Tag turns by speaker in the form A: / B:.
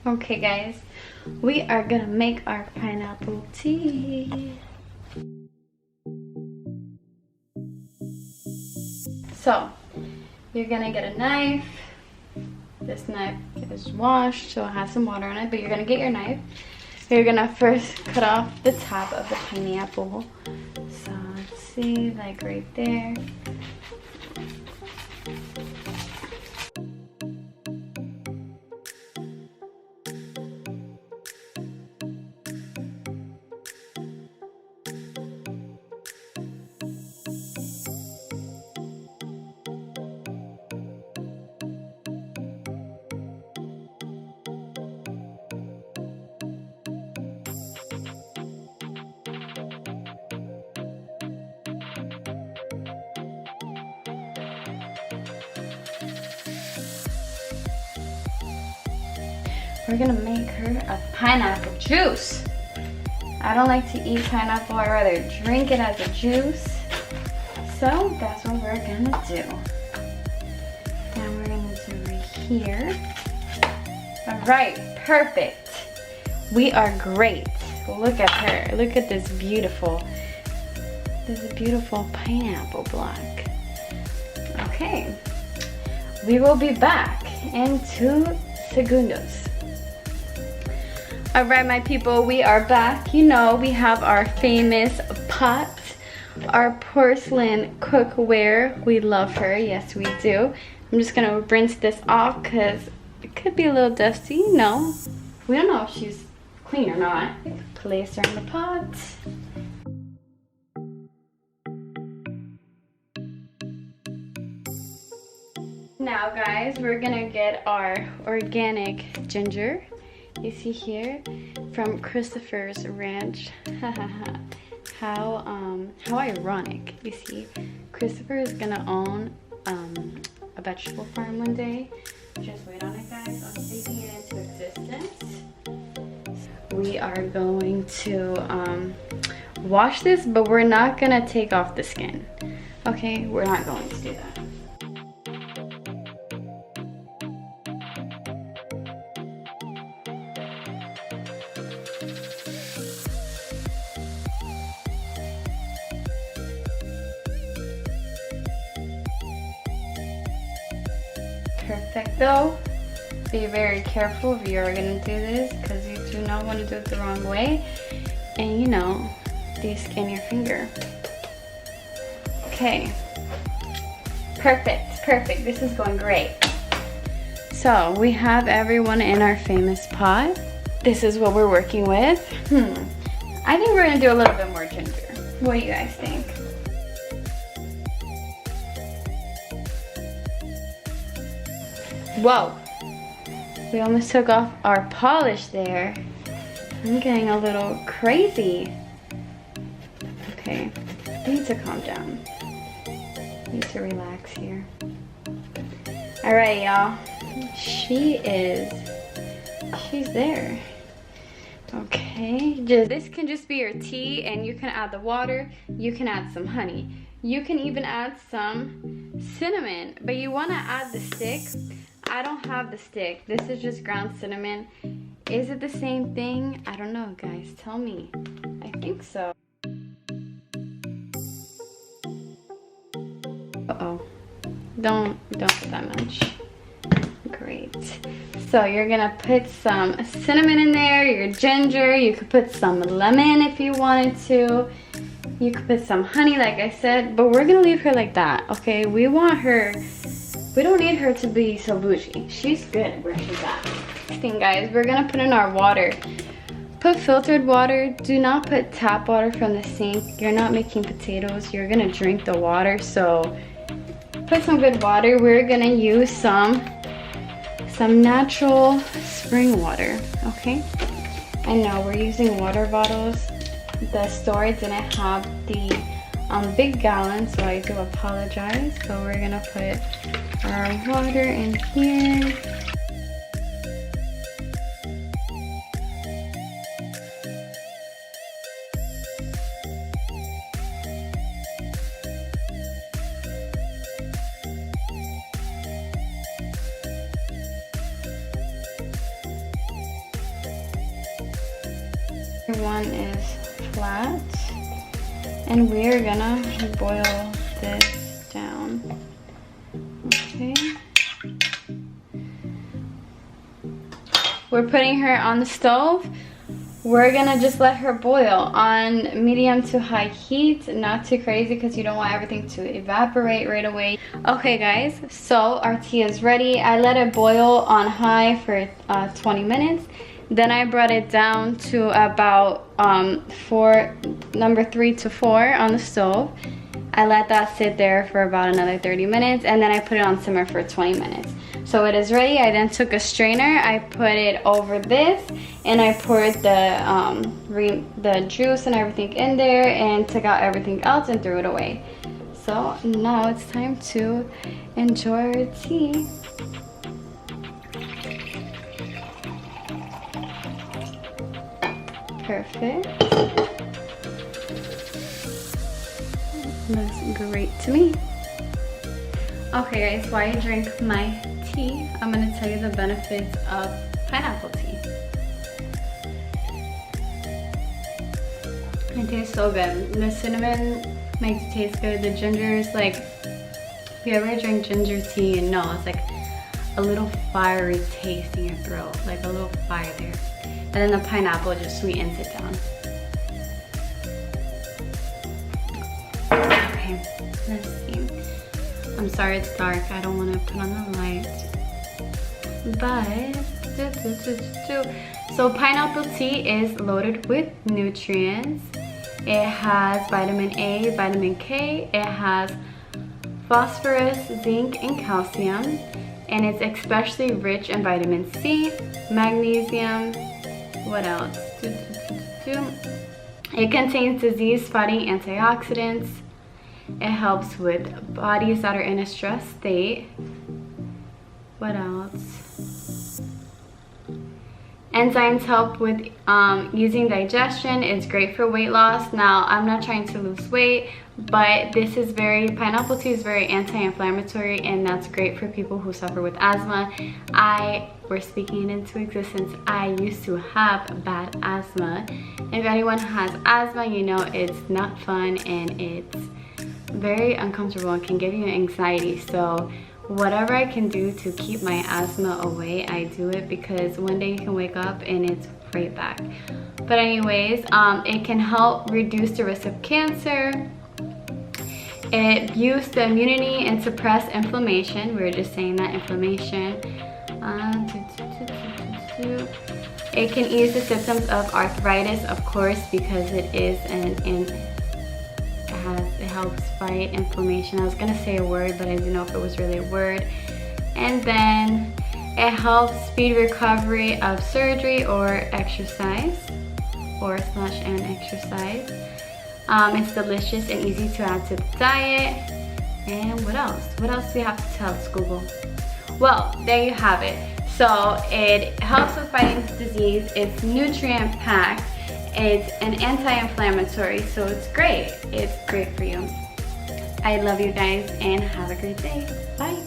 A: Okay guys, we are gonna make our pineapple tea. So, you're gonna get a knife. This knife is washed, so it has some water on it, but you're gonna get your knife. You're gonna first cut off the top of the pineapple. So let's see, like right there. We're gonna make her a pineapple juice. I don't like to eat pineapple, I'd rather drink it as a juice. So that's what we're gonna do. Now we're gonna do right here. All right, perfect. We are great. Look at her, look at this beautiful pineapple block. Okay, we will be back in 2 segundos. All right, my people, we are back. You know, we have our famous pot, our porcelain cookware. We love her, yes we do. I'm just gonna rinse this off because it could be a little dusty. No, we don't know if she's clean or not. Place her in the pot. Now guys, we're gonna get our organic ginger. You see here from Christopher's Ranch. How ironic. You see, Christopher is gonna own a vegetable farm one day. Just wait on it guys, I'm speaking it into existence. We are going to wash this, but we're not gonna take off the skin. Okay, we're not going to do that. Perfecto. Be very careful if you are going to do this because you do not want to do it the wrong way and you know, de-skin your finger. Okay, perfect, this is going great. So we have everyone in our famous pot. This is what we're working with. I think we're going to do a little bit more ginger. What do you guys think? Whoa, we almost took off our polish there. I'm getting a little crazy. Okay, I need to calm down. I need to relax here. All right, y'all. She's there. Okay, this can just be your tea and you can add the water. You can add some honey. You can even add some cinnamon, but you wanna add the stick. I don't have the stick. This is just ground cinnamon. Is it the same thing? I don't know, guys. Tell me. I think so. Uh-oh. Don't put that much. Great. So you're gonna put some cinnamon in there, your ginger. You could put some lemon if you wanted to. You could put some honey, like I said, but we're gonna leave her like that, okay? We want her. We don't need her to be so bougie. She's good where she's at. Next thing, guys, we're gonna put in our water. Put filtered water. Do not put tap water from the sink. You're not making potatoes. You're gonna drink the water, so put some good water. We're gonna use some natural spring water, okay? I know we're using water bottles. The store didn't have the big gallon, so I do apologize, but we're gonna put our water in here. one is flat. And we're gonna boil this down. Okay. We're putting her on the stove. We're gonna just let her boil on medium to high heat, not too crazy because you don't want everything to evaporate right away. Okay guys, so our tea is ready. I let it boil on high for 20 minutes. Then I brought it down to about number 3 to 4 on the stove. I let that sit there for about another 30 minutes and then I put it on simmer for 20 minutes. So it is ready. I then took a strainer, I put it over this, and I poured the juice and everything in there and took out everything else and threw it away. So now it's time to enjoy our tea. Perfect. Looks great to me. Okay guys, while you drink my tea, I'm going to tell you the benefits of pineapple tea. It tastes so good. The cinnamon makes it taste good. The ginger is like, if you ever drink ginger tea, you know it's like a little fiery taste in your throat, like a little fire there. And then the pineapple just sweetens it down. Okay, let's see. I'm sorry it's dark. I don't want to put on the light. But, so pineapple tea is loaded with nutrients. It has vitamin A, vitamin K. It has phosphorus, zinc, and calcium. And it's especially rich in vitamin C, magnesium. What else? It contains disease-fighting antioxidants. It helps with bodies that are in a stress state. What else? Enzymes help with easing digestion. It's great for weight loss. Now, I'm not trying to lose weight, but pineapple tea is very anti-inflammatory, and that's great for people who suffer with asthma. We're speaking it into existence. I used to have bad asthma. If anyone has asthma, you know it's not fun and it's very uncomfortable and can give you anxiety. So whatever I can do to keep my asthma away, I do it, because one day you can wake up and it's right back. But anyways, it can help reduce the risk of cancer. It boosts the immunity and suppress inflammation. We were just saying that inflammation. It can ease the symptoms of arthritis, of course, because it is it helps fight inflammation. I was gonna say a word, but I didn't know if it was really a word. And then it helps speed recovery of surgery or exercise, /and exercise. It's delicious and easy to add to the diet. And what else? What else do we have to tell us, Google? Well, there you have it. So it helps with fighting disease. It's nutrient packed. It's an anti-inflammatory, so it's great. It's great for you. I love you guys and have a great day. Bye.